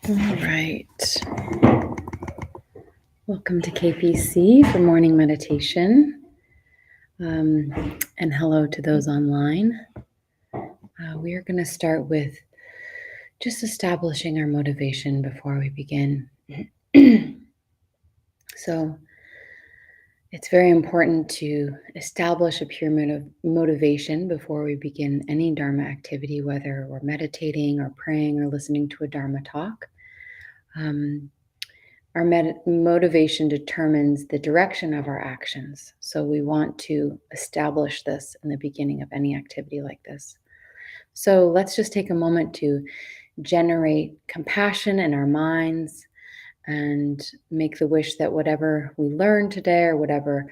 All right. Welcome to KPC for morning meditation. And hello to those online. We are going to start with just establishing our motivation before we begin. So it's very important to establish a pure motivation before we begin any Dharma activity, whether we're meditating or praying or listening to a Dharma talk. Our motivation determines the direction of our actions. So we want to establish this in the beginning of any activity like this. So let's just take a moment to generate compassion in our minds and make the wish that whatever we learn today or whatever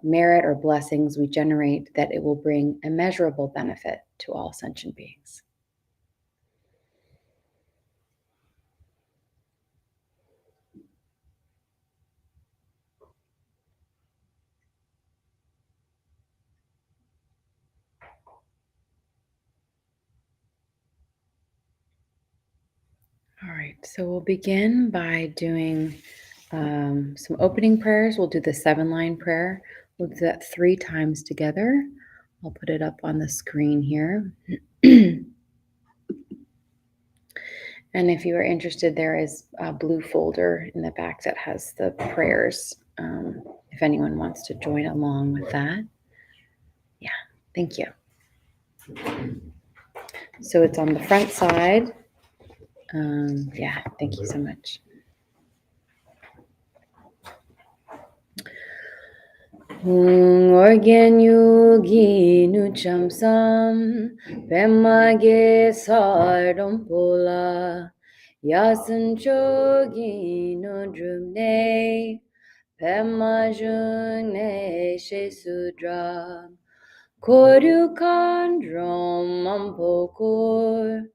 merit or blessings we generate, that it will bring immeasurable benefit to all sentient beings. All right, so we'll begin by doing some opening prayers. We'll do the 7-line prayer. We'll do that 3 times together. I'll put it up on the screen here. And if you are interested, there is a blue folder in the back that has the prayers, if anyone wants to join along with that. Yeah, thank you. So it's on the front side. Yeah, thank you so much. Organ yogi nu chamsam pemage sardompola yasan chogi no drumne pemajune shesudra korukan drom ampokor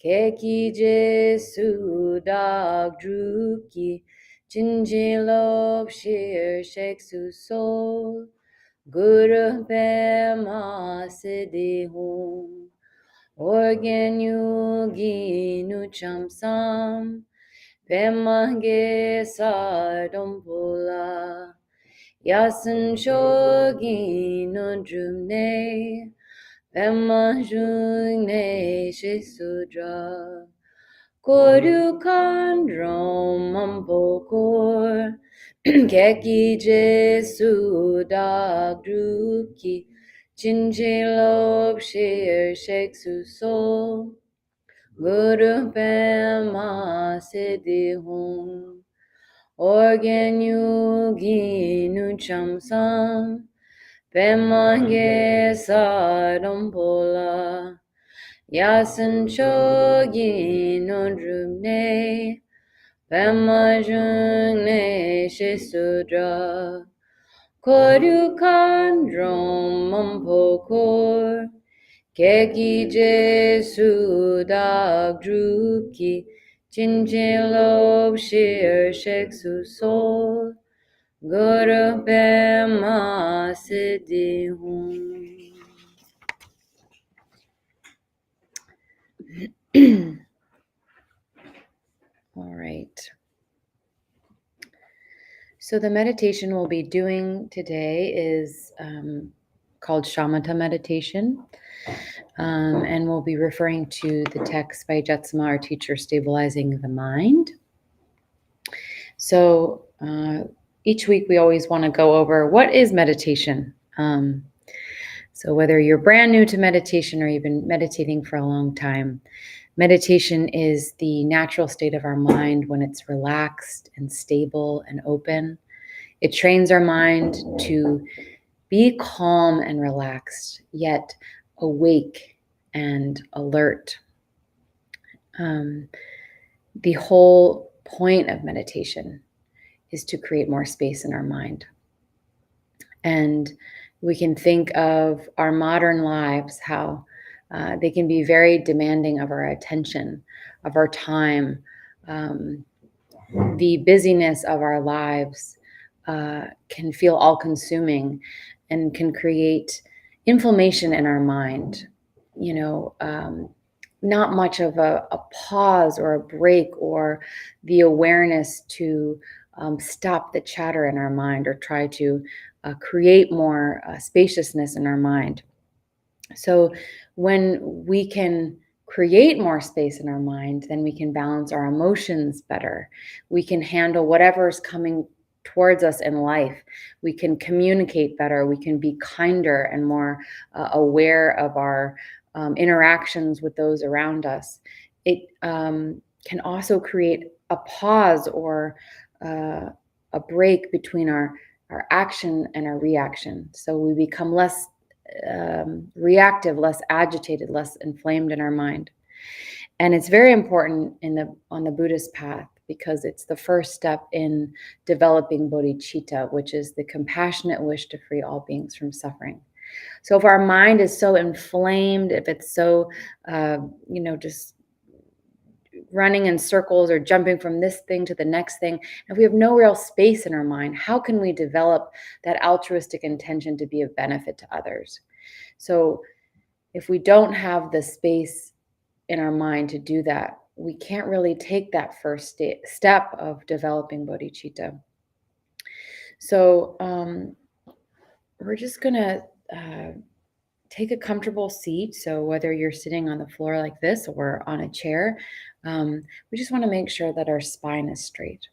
keki jesu dag druki Jinjilop shir sheksu sol Guru Pema Siddhi Hum Organ Yogi Nucham Sam Pema Ge Sardompola Yasan Shogi Nodrumne Pema Jungne Shesudra Koru Kandrom Mampokor Keki Jesu Dag Druki Chinchilop Shir Sheksu Sol Guru Pema Siddhi Hum Organ Yogi Nucham Sam Pema Ge Sardompola Yasan Chogi Nodrumne Pema Jungne Shesudra Koru Kandrom Mampokor Keki Jesu Dag Druki Chinchilop Shir Sheksu Sol Guru Pema Siddhi Hum. All right. So the meditation we'll be doing today is called Shamatha meditation. And we'll be referring to the text by Jetsama, our teacher, Stabilizing the Mind. So each week we always want to go over what is meditation. So whether you're brand new to meditation or you've been meditating for a long time, meditation is the natural state of our mind when it's relaxed and stable and open. It trains our mind to be calm and relaxed, yet awake and alert. The whole point of meditation is to create more space in our mind. And we can think of our modern lives, how they can be very demanding of our attention, of our time. The busyness of our lives can feel all-consuming and can create inflammation in our mind. not much of a pause or a break or the awareness to stop the chatter in our mind or try to create more spaciousness in our mind. So when we can create more space in our mind, then we can balance our emotions better. We can handle whatever's coming towards us in life. We can communicate better. We can be kinder and more aware of our interactions with those around us. It can also create a pause or a break between our action and our reaction. So we become less reactive, less agitated, less inflamed in our mind. And it's very important on the Buddhist path because it's the first step in developing bodhicitta, which is the compassionate wish to free all beings from suffering. So if our mind is so inflamed, if it's so, just running in circles or jumping from this thing to the next thing, if we have no real space in our mind, how can we develop that altruistic intention to be of benefit to others? So if we don't have the space in our mind to do that, we can't really take that first step of developing bodhicitta. So we're just going to take a comfortable seat. So whether you're sitting on the floor like this or on a chair, we just want to make sure that our spine is straight.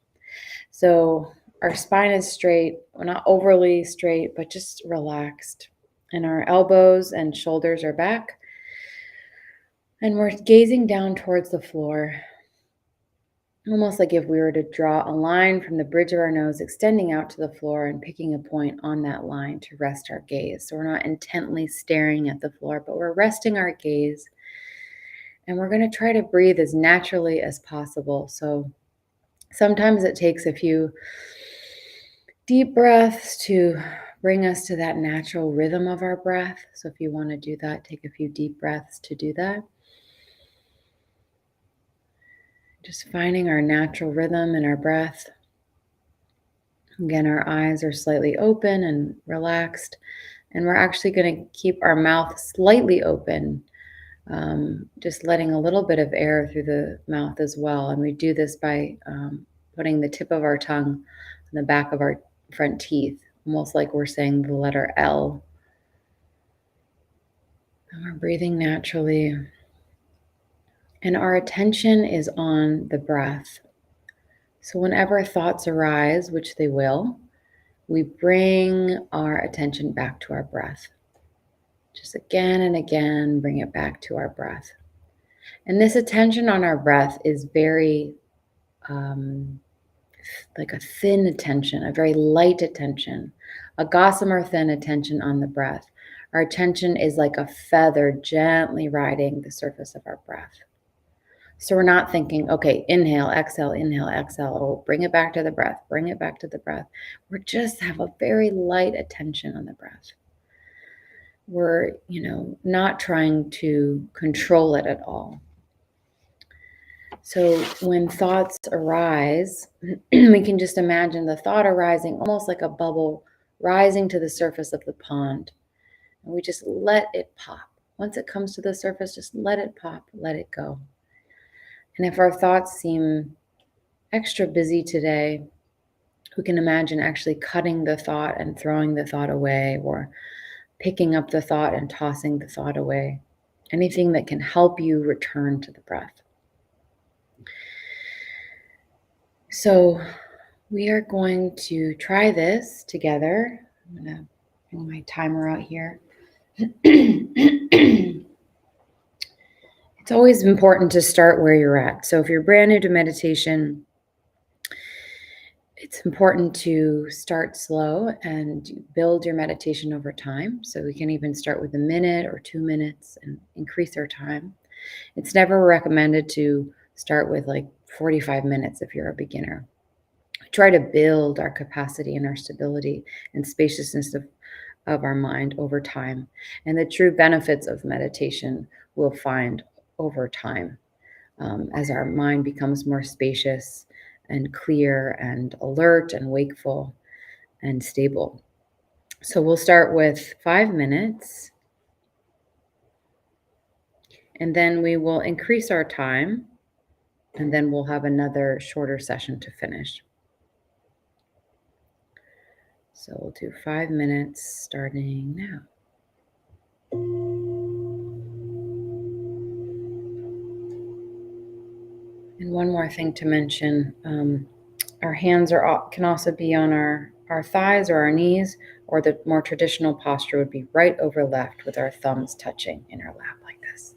So our spine is straight, well, not overly straight, but just relaxed. And our elbows and shoulders are back. And we're gazing down towards the floor, almost like if we were to draw a line from the bridge of our nose extending out to the floor and picking a point on that line to rest our gaze. So we're not intently staring at the floor, but we're resting our gaze. And we're going to try to breathe as naturally as possible. So sometimes it takes a few deep breaths to bring us to that natural rhythm of our breath. So if you want to do that, take a few deep breaths to do that. Just finding our natural rhythm in our breath. Again, our eyes are slightly open and relaxed, and we're actually going to keep our mouth slightly open, just letting a little bit of air through the mouth as well. And we do this by putting the tip of our tongue on the back of our front teeth, almost like we're saying the letter L. And we're breathing naturally. And our attention is on the breath. So whenever thoughts arise, which they will, we bring our attention back to our breath. Just again and again, bring it back to our breath. And this attention on our breath is very like a thin attention, a very light attention, a gossamer thin attention on the breath. Our attention is like a feather gently riding the surface of our breath. So we're not thinking, okay, inhale, exhale, oh, bring it back to the breath, bring it back to the breath. We just have a very light attention on the breath. We're, not trying to control it at all. So when thoughts arise, we can just imagine the thought arising almost like a bubble rising to the surface of the pond. And we just let it pop. Once it comes to the surface, just let it pop, let it go. And if our thoughts seem extra busy today, we can imagine actually cutting the thought and throwing the thought away, or picking up the thought and tossing the thought away. Anything that can help you return to the breath. So we are going to try this together. I'm going to bring my timer out here. It's always important to start where you're at. So if you're brand new to meditation, it's important to start slow and build your meditation over time. So we can even start with a minute or 2 minutes and increase our time. It's never recommended to start with like 45 minutes if you're a beginner. Try to build our capacity and our stability and spaciousness of our mind over time. And the true benefits of meditation we'll find over time as our mind becomes more spacious and clear and alert and wakeful and stable. So we'll start with 5 minutes. And then we will increase our time, and then we'll have another shorter session to finish. So we'll do 5 minutes starting now. And one more thing to mention, our hands can also be on our thighs or our knees, or the more traditional posture would be right over left with our thumbs touching in our lap like this.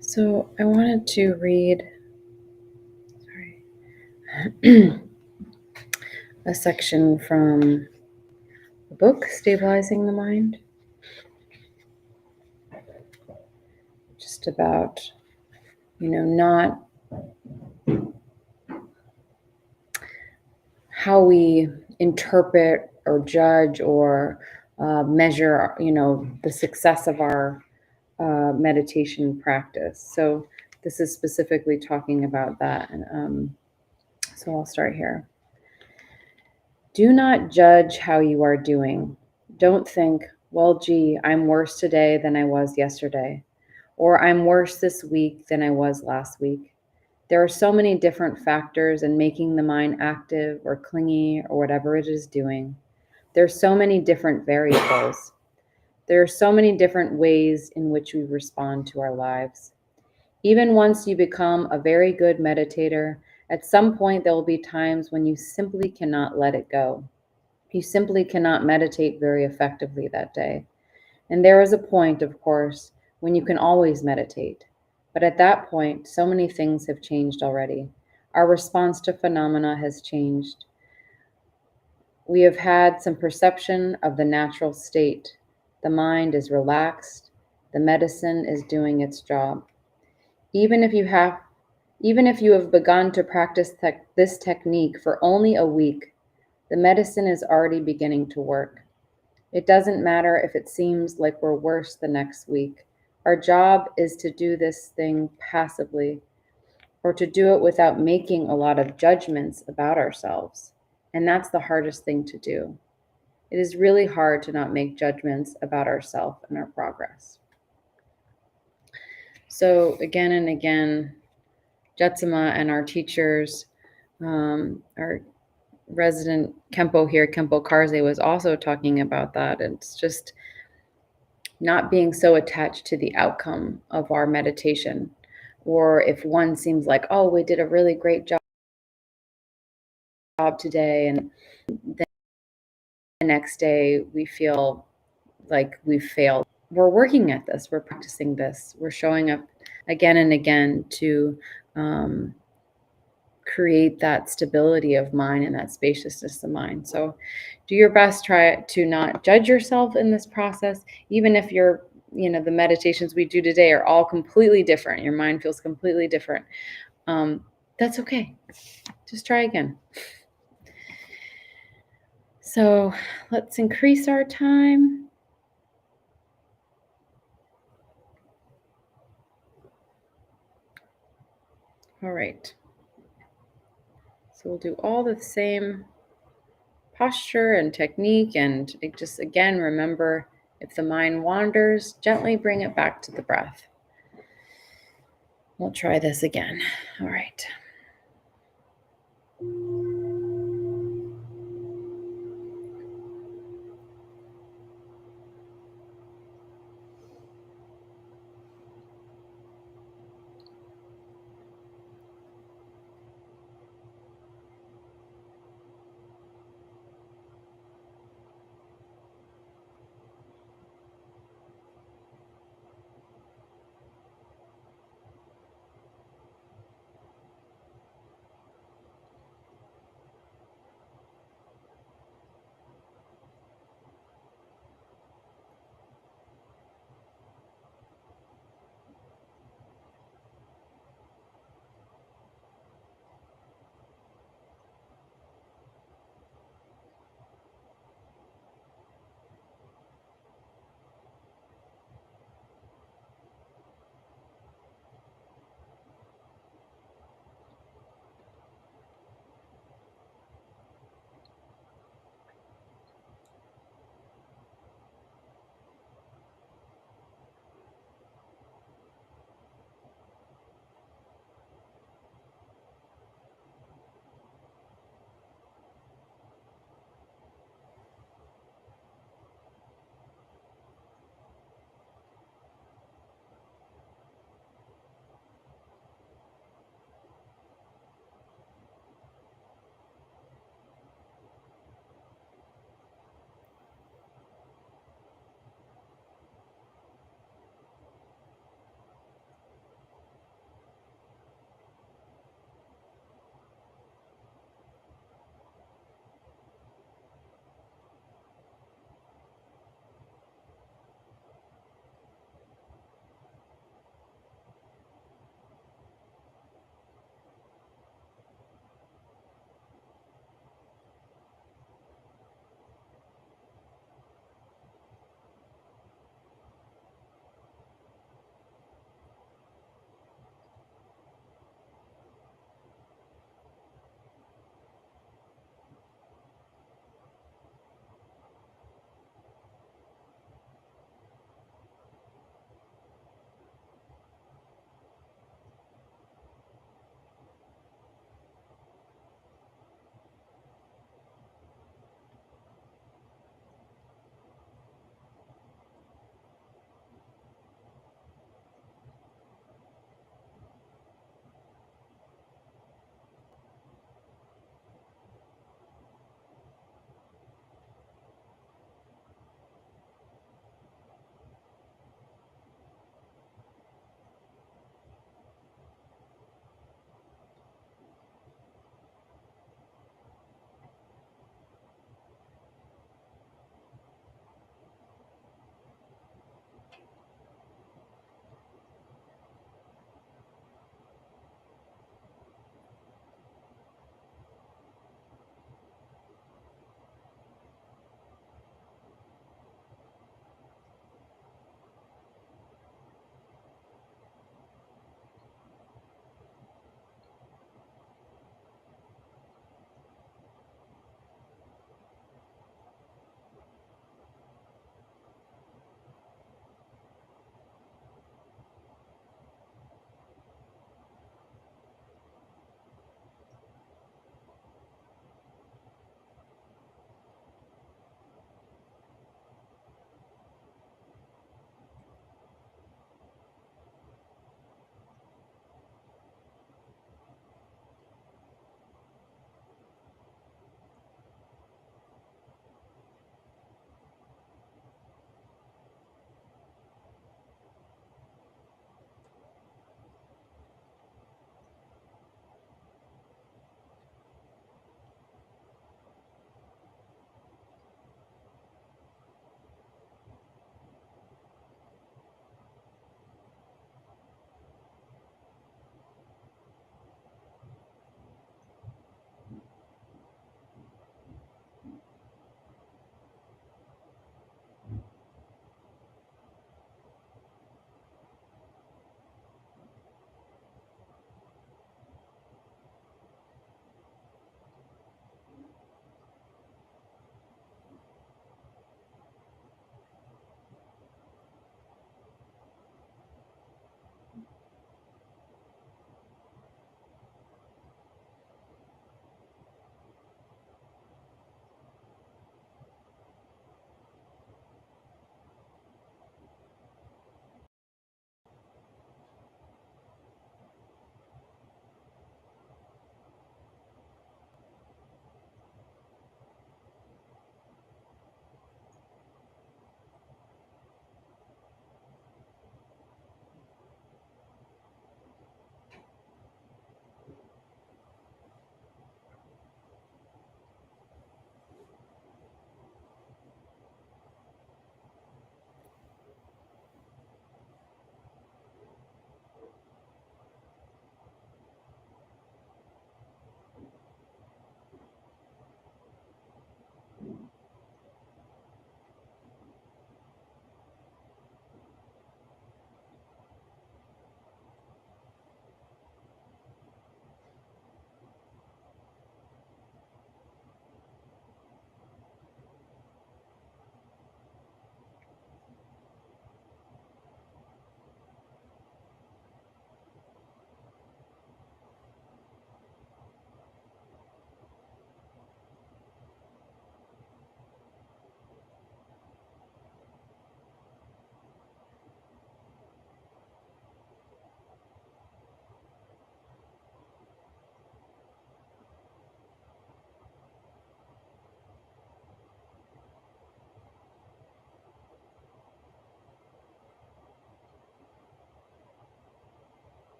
So I wanted to read a section from the book, Stabilizing the Mind, just about, not how we interpret or judge or measure, the success of our meditation practice. So this is specifically talking about that. And so I'll start here. Do not judge how you are doing. Don't think, well, gee, I'm worse today than I was yesterday, or I'm worse this week than I was last week. There are so many different factors in making the mind active or clingy or whatever it is doing. There are so many different variables. There are so many different ways in which we respond to our lives. Even once you become a very good meditator, at some point there will be times when you simply cannot let it go. You simply cannot meditate very effectively that day. And there is a point, of course, when you can always meditate. But at that point, so many things have changed already. Our response to phenomena has changed. We have had some perception of the natural state. The mind is relaxed. The medicine is doing its job. Even if you have Even if you have begun to practice this technique for only a week, the medicine is already beginning to work. It doesn't matter if it seems like we're worse the next week. Our job is to do this thing passively, or to do it without making a lot of judgments about ourselves. And that's the hardest thing to do. It is really hard to not make judgments about ourselves and our progress. So again and again, Jetsama and our teachers, our resident Kempo here, Kempo Karze, was also talking about that. It's just not being so attached to the outcome of our meditation. Or if one seems like, oh, we did a really great job today, and then the next day we feel like we failed. We're working at this, we're practicing this, we're showing up again and again to create that stability of mind and that spaciousness of mind. So do your best, try to not judge yourself in this process, even if the meditations we do today are all completely different. Your mind feels completely different. That's okay. Just try again. So let's increase our time. All right. So we'll do all the same posture and technique, and just again, remember, if the mind wanders, gently bring it back to the breath. We'll try this again. All right.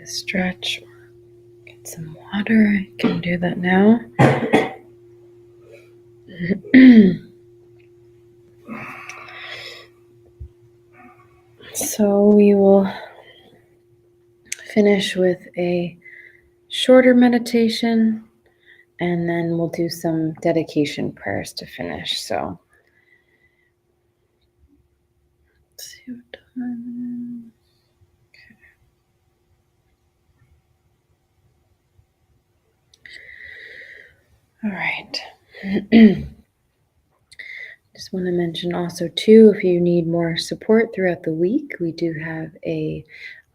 stretch or get some water, I can do that now. So we will finish with a shorter meditation, and then we'll do some dedication prayers to finish. So let's see what time. All right. Just want to mention also too, if you need more support throughout the week, we do have a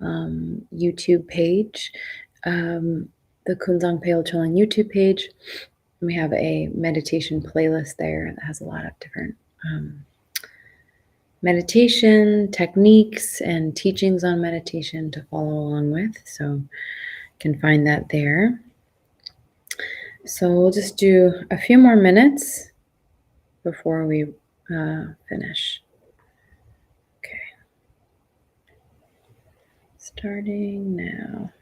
YouTube page, the Kunzang Pale Choling YouTube page. We have a meditation playlist there that has a lot of different meditation techniques and teachings on meditation to follow along with. So you can find that there. So we'll just do a few more minutes before we finish. Okay. Starting now.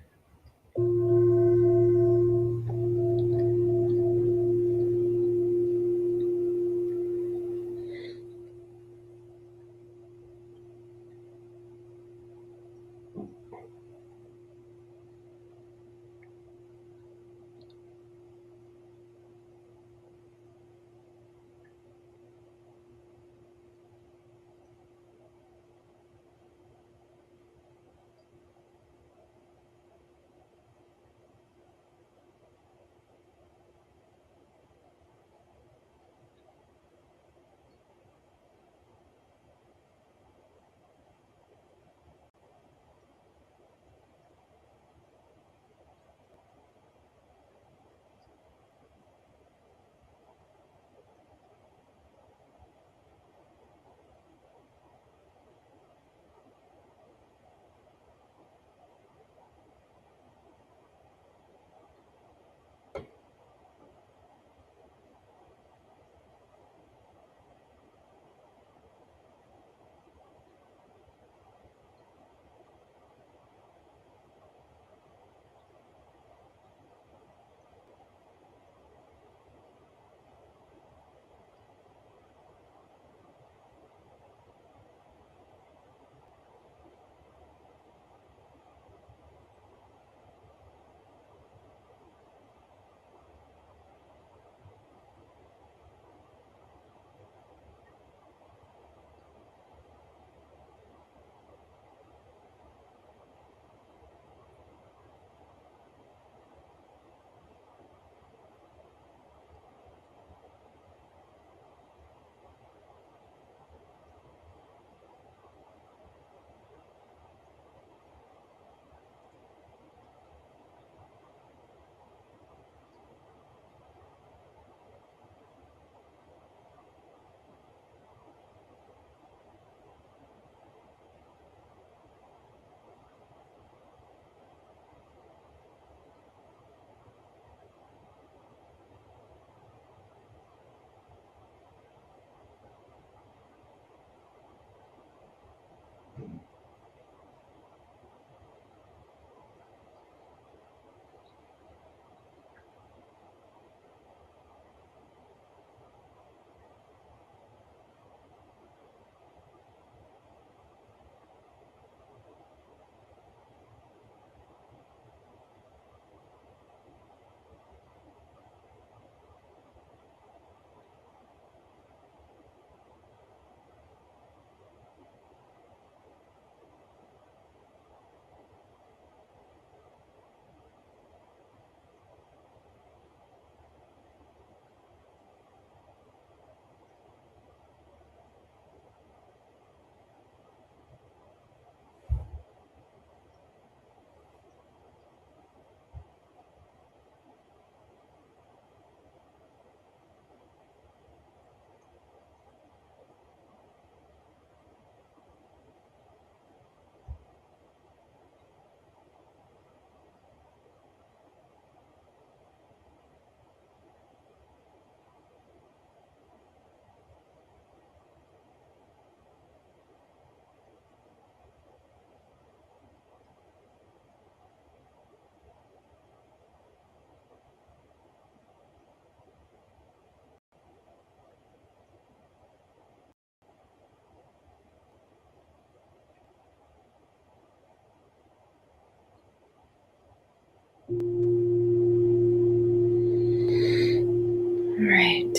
All right.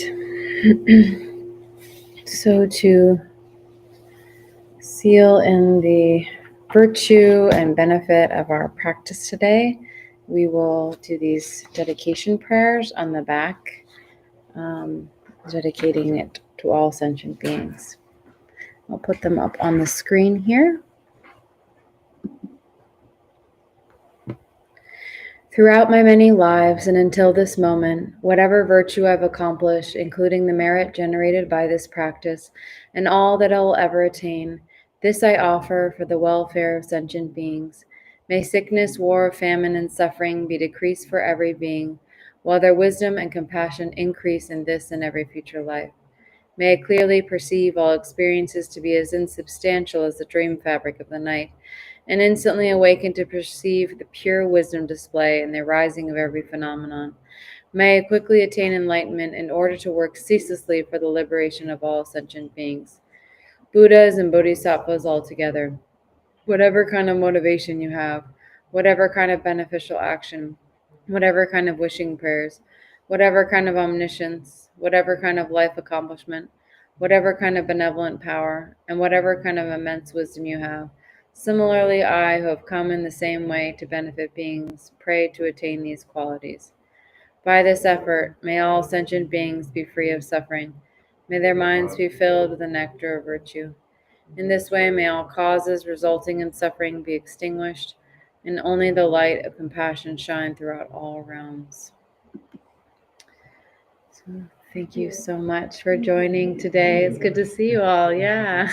So to seal in the virtue and benefit of our practice today, we will do these dedication prayers on the back, dedicating it to all sentient beings. I'll put them up on the screen here. Throughout my many lives and until this moment, whatever virtue I've accomplished, including the merit generated by this practice, and all that I will ever attain, this I offer for the welfare of sentient beings. May sickness, war, famine, and suffering be decreased for every being, while their wisdom and compassion increase in this and every future life. May I clearly perceive all experiences to be as insubstantial as the dream fabric of the night, and instantly awaken to perceive the pure wisdom display in the arising of every phenomenon. May I quickly attain enlightenment in order to work ceaselessly for the liberation of all sentient beings, Buddhas and Bodhisattvas altogether. Whatever kind of motivation you have, whatever kind of beneficial action, whatever kind of wishing prayers, whatever kind of omniscience, whatever kind of life accomplishment, whatever kind of benevolent power, and whatever kind of immense wisdom you have. Similarly, I, who have come in the same way to benefit beings, pray to attain these qualities. By this effort, may all sentient beings be free of suffering. May their minds be filled with the nectar of virtue. In this way, may all causes resulting in suffering be extinguished, and only the light of compassion shine throughout all realms. So, thank you so much for joining today. It's good to see you all. Yeah.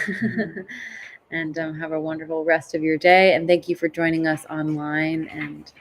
And have a wonderful rest of your day. And thank you for joining us online and